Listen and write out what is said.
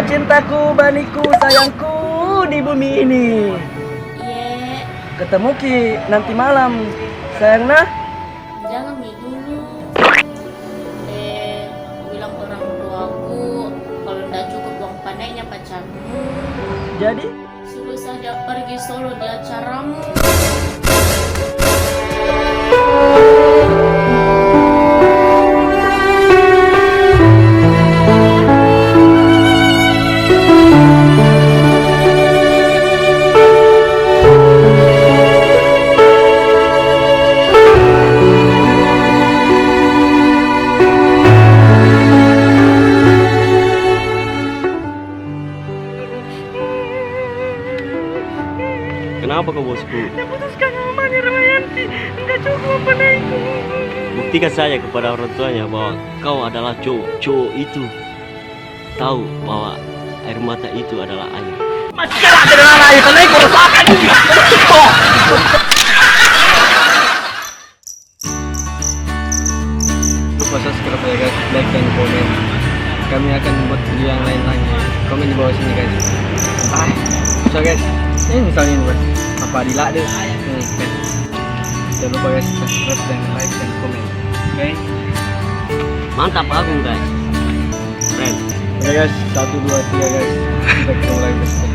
cintaku, baniku, sayangku di bumi ini. Ye, Ketemu Ki nanti malam, sayang nah. jangan nih dulu. Bilang orang tuaku kalau nggak cukup uang pandainya pacarmu, Jadi suruh saja pergi solo di acaramu. Kenapa kau bosku? putuskan sama Nirwayanti, enggak cukup pandaiku. Buktikan saja kepada orang tuanya bahwa kau adalah cowok itu tahu bahwa air mata itu adalah air. Masih kalah dengan air, karena aku rasakan. Lupa subscribe ya guys, like dan komen. Kami akan membuat video yang lain lagi. Komen di bawah sini guys. So guys, ini misalnya ini buat apa di lade. Jangan lupa guys, subscribe dan like dan komen. Oke? Mantap Agung guys. Keren. Oke guys, 1, 2, 3 guys. Kita ketemu lagi besok.